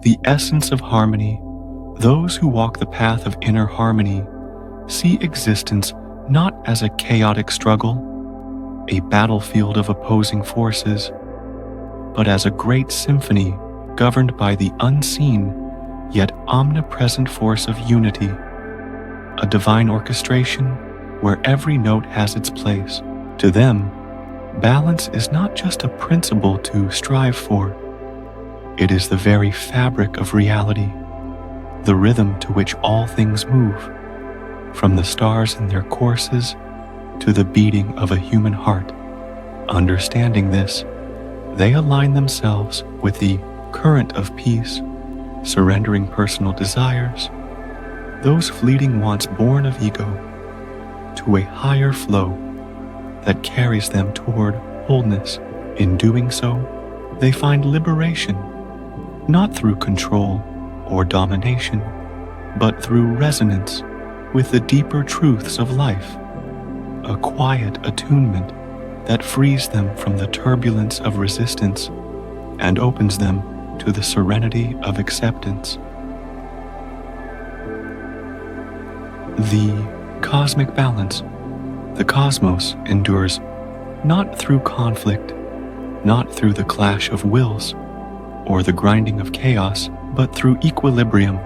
the essence of harmony, those who walk the path of inner harmony see existence not as a chaotic struggle, a battlefield of opposing forces, but as a great symphony governed by the unseen yet omnipresent force of unity, a divine orchestration where every note has its place. To them, balance is not just a principle to strive for. It is the very fabric of reality, the rhythm to which all things move, from the stars in their courses to the beating of a human heart. Understanding this, they align themselves with the current of peace, surrendering personal desires, those fleeting wants born of ego, to a higher flow that carries them toward wholeness. In doing so, they find liberation, not through control or domination, but through resonance with the deeper truths of life, a quiet attunement that frees them from the turbulence of resistance and opens them to the serenity of acceptance. The cosmic balance, the cosmos, endures not through conflict, not through the clash of wills or the grinding of chaos, but through equilibrium,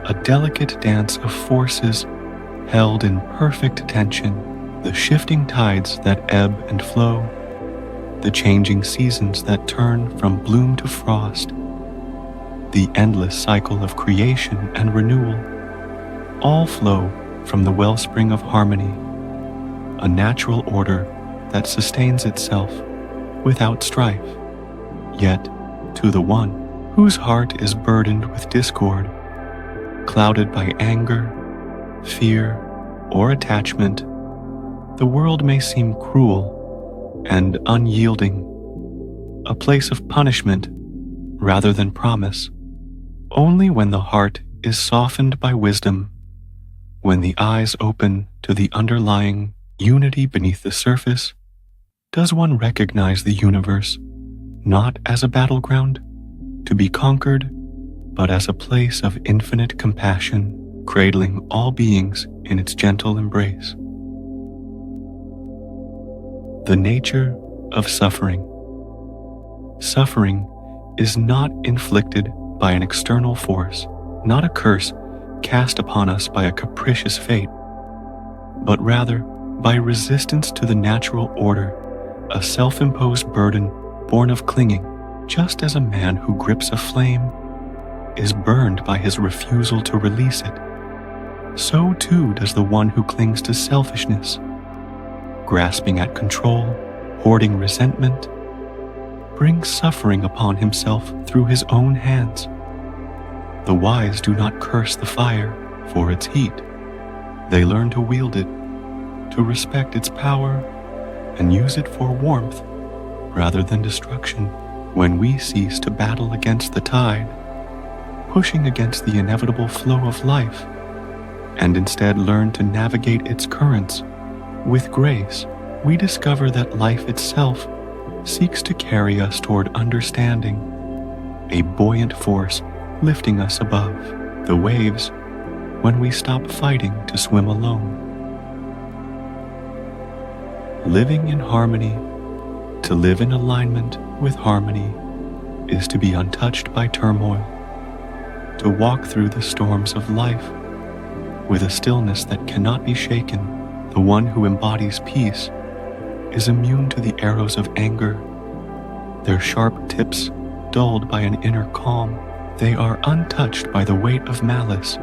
a delicate dance of forces held in perfect tension, the shifting tides that ebb and flow, the changing seasons that turn from bloom to frost, the endless cycle of creation and renewal, all flow from the wellspring of harmony, a natural order that sustains itself without strife. Yet, to the one whose heart is burdened with discord, clouded by anger, fear, or attachment, the world may seem cruel and unyielding, a place of punishment rather than promise. Only when the heart is softened by wisdom, when the eyes open to the underlying unity beneath the surface, does one recognize the universe not as a battleground to be conquered, but as a place of infinite compassion, cradling all beings in its gentle embrace. The nature of suffering. Suffering is not inflicted by an external force, not a curse cast upon us by a capricious fate, but rather by resistance to the natural order, a self-imposed burden born of clinging, just as a man who grips a flame is burned by his refusal to release it. So too does the one who clings to selfishness, grasping at control, hoarding resentment, brings suffering upon himself through his own hands. The wise do not curse the fire for its heat. They learn to wield it, to respect its power, and use it for warmth rather than destruction. When we cease to battle against the tide, pushing against the inevitable flow of life, and instead learn to navigate its currents with grace, we discover that life itself seeks to carry us toward understanding, a buoyant force lifting us above the waves when we stop fighting to swim alone. Living in harmony, to live in alignment with harmony, is to be untouched by turmoil, to walk through the storms of life with a stillness that cannot be shaken. The one who embodies peace is immune to the arrows of anger, their sharp tips dulled by an inner calm. They are untouched by the weight of malice,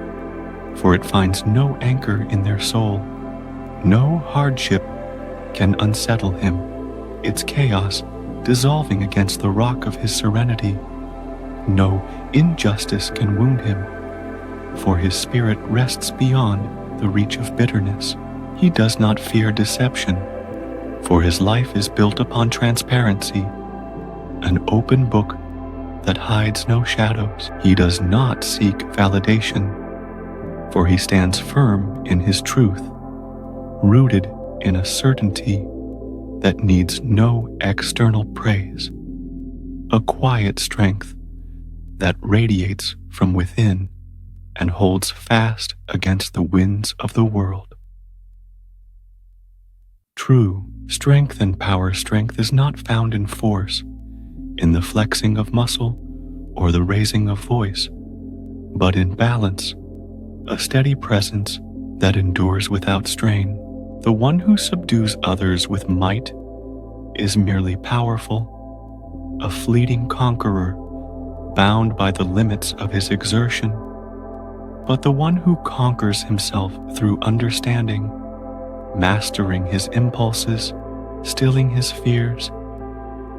for it finds no anchor in their soul. No hardship can unsettle him, its chaos dissolving against the rock of his serenity. No injustice can wound him, for his spirit rests beyond the reach of bitterness. He does not fear deception, for his life is built upon transparency, an open book that hides no shadows. He does not seek validation, for he stands firm in his truth, rooted in a certainty that needs no external praise, a quiet strength that radiates from within and holds fast against the winds of the world. True strength and power strength is not found in force, in the flexing of muscle or the raising of voice, but in balance, a steady presence that endures without strain. The one who subdues others with might is merely powerful, a fleeting conqueror, bound by the limits of his exertion. But the one who conquers himself through understanding, mastering his impulses, stilling his fears,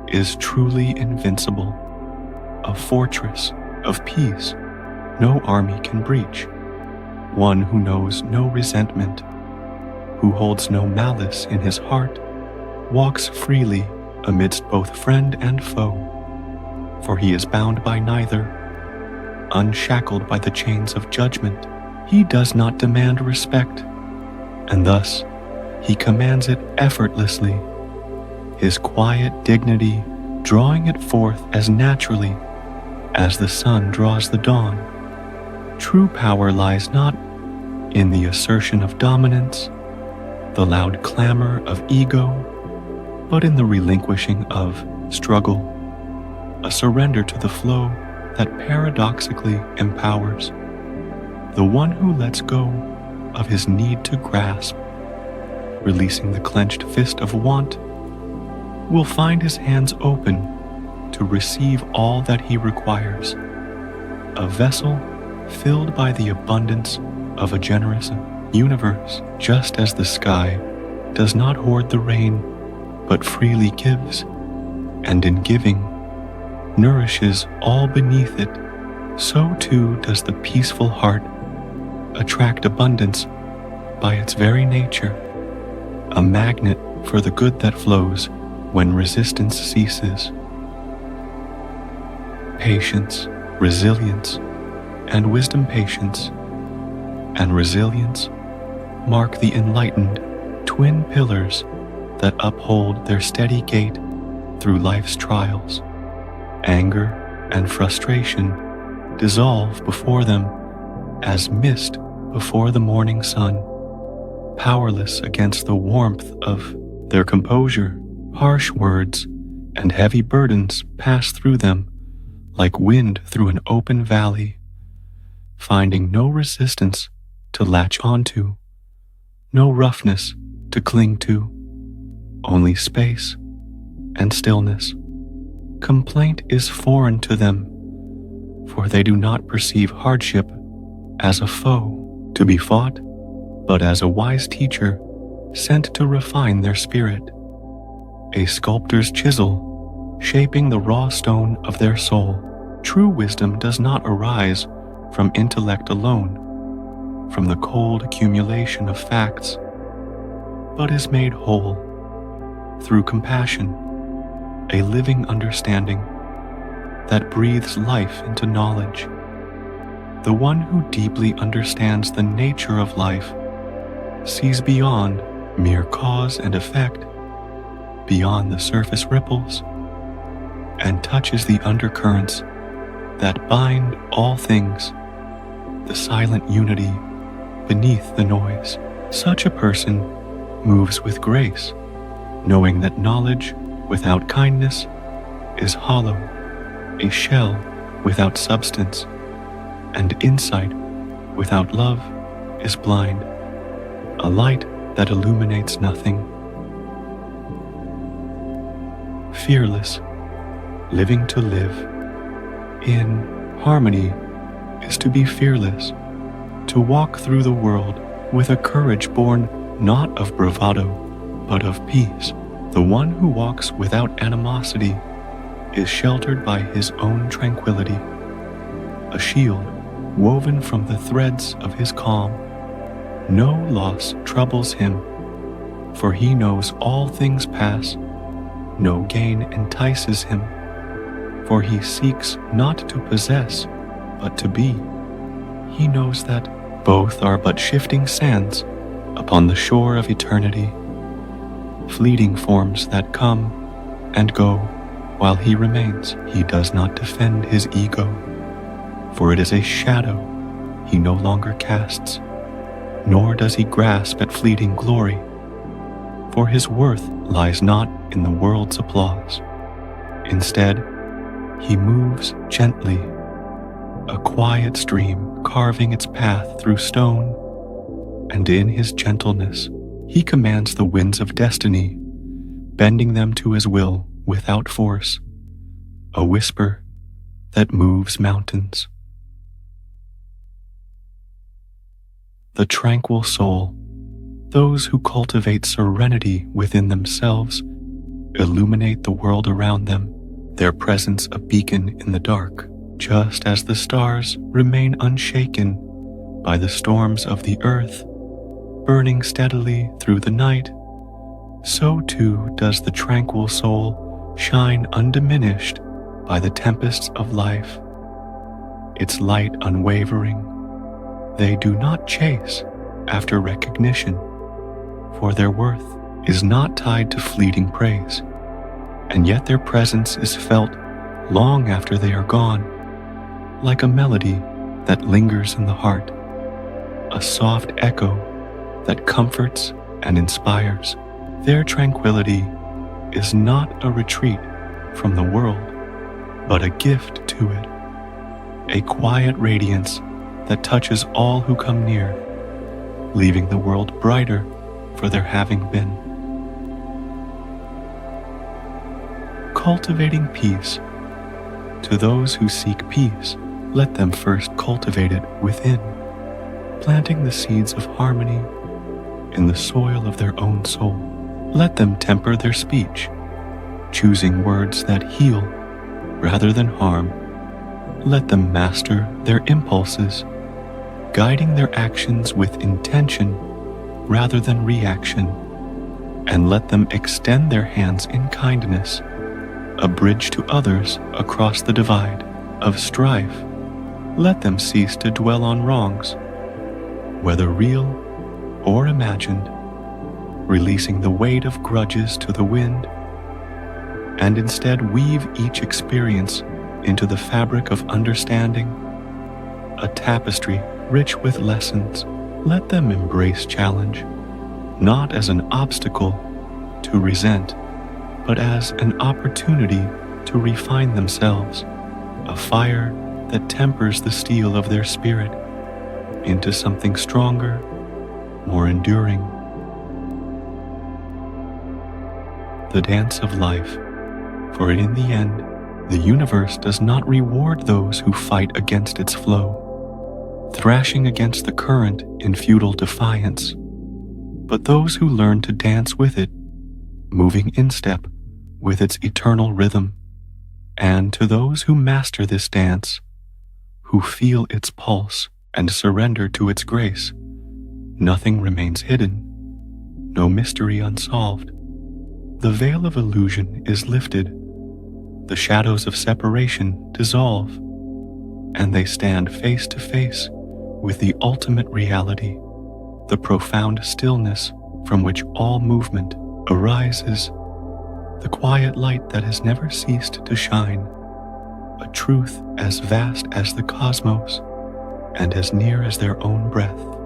is truly invincible, a fortress of peace no army can breach, one who knows no resentment, who holds no malice in his heart, walks freely amidst both friend and foe, for he is bound by neither, unshackled by the chains of judgment. He does not demand respect, and thus he commands it effortlessly, his quiet dignity drawing it forth as naturally as the sun draws the dawn. True power lies not in the assertion of dominance, the loud clamor of ego, but in the relinquishing of struggle, a surrender to the flow that paradoxically empowers. The one who lets go of his need to grasp, releasing the clenched fist of want, will find his hands open to receive all that he requires, a vessel filled by the abundance of a generous universe, just as the sky does not hoard the rain, but freely gives, and in giving, nourishes all beneath it, so too does the peaceful heart attract abundance by its very nature, a magnet for the good that flows when resistance ceases. Patience, resilience, and wisdom. Patience and resilience mark the enlightened twin pillars that uphold their steady gait through life's trials. Anger and frustration dissolve before them as mist before the morning sun, powerless against the warmth of their composure. Harsh words and heavy burdens pass through them like wind through an open valley, finding no resistance to latch onto, no roughness to cling to, only space and stillness. Complaint is foreign to them, for they do not perceive hardship as a foe to be fought, but as a wise teacher sent to refine their spirit, a sculptor's chisel shaping the raw stone of their soul. True wisdom does not arise from intellect alone, from the cold accumulation of facts, but is made whole through compassion, a living understanding that breathes life into knowledge. The one who deeply understands the nature of life sees beyond mere cause and effect, beyond the surface ripples, and touches the undercurrents that bind all things, the silent unity beneath the noise. Such a person moves with grace, knowing that knowledge without kindness is hollow, a shell without substance, and insight without love is blind, a light that illuminates nothing. Fearless, living to live in harmony is to be fearless, to walk through the world with a courage born not of bravado, but of peace. The one who walks without animosity is sheltered by his own tranquility, a shield woven from the threads of his calm. No loss troubles him, for he knows all things pass. No gain entices him, for he seeks not to possess, but to be. He knows that both are but shifting sands upon the shore of eternity, fleeting forms that come and go while he remains. He does not defend his ego, for it is a shadow he no longer casts, nor does he grasp at fleeting glory, for his worth lies not in the world's applause. Instead, he moves gently, a quiet stream carving its path through stone, and in his gentleness he commands the winds of destiny, bending them to his will without force, a whisper that moves mountains. The tranquil soul, those who cultivate serenity within themselves, illuminate the world around them, their presence a beacon in the dark, just as the stars remain unshaken by the storms of the earth, burning steadily through the night. So too does the tranquil soul shine undiminished by the tempests of life, its light unwavering. They do not chase after recognition, for their worth is not tied to fleeting praise, and yet their presence is felt long after they are gone, like a melody that lingers in the heart, a soft echo that comforts and inspires. Their tranquility is not a retreat from the world, but a gift to it, a quiet radiance that touches all who come near, leaving the world brighter for their having been. Cultivating peace. To those who seek peace, let them first cultivate it within, planting the seeds of harmony in the soil of their own soul. Let them temper their speech, choosing words that heal rather than harm. Let them master their impulses, guiding their actions with intention rather than reaction, and let them extend their hands in kindness, a bridge to others across the divide of strife. Let them cease to dwell on wrongs, whether real or imagined, releasing the weight of grudges to the wind, and instead weave each experience into the fabric of understanding, a tapestry rich with lessons. Let them embrace challenge, not as an obstacle to resent, but as an opportunity to refine themselves, a fire that tempers the steel of their spirit into something stronger, more enduring. The dance of life, for in the end, the universe does not reward those who fight against its flow, thrashing against the current in futile defiance, but those who learn to dance with it, moving in step with its eternal rhythm. And to those who master this dance, who feel its pulse and surrender to its grace, nothing remains hidden, no mystery unsolved. The veil of illusion is lifted, the shadows of separation dissolve, and they stand face to face with the ultimate reality, the profound stillness from which all movement arises, the quiet light that has never ceased to shine, a truth as vast as the cosmos and as near as their own breath.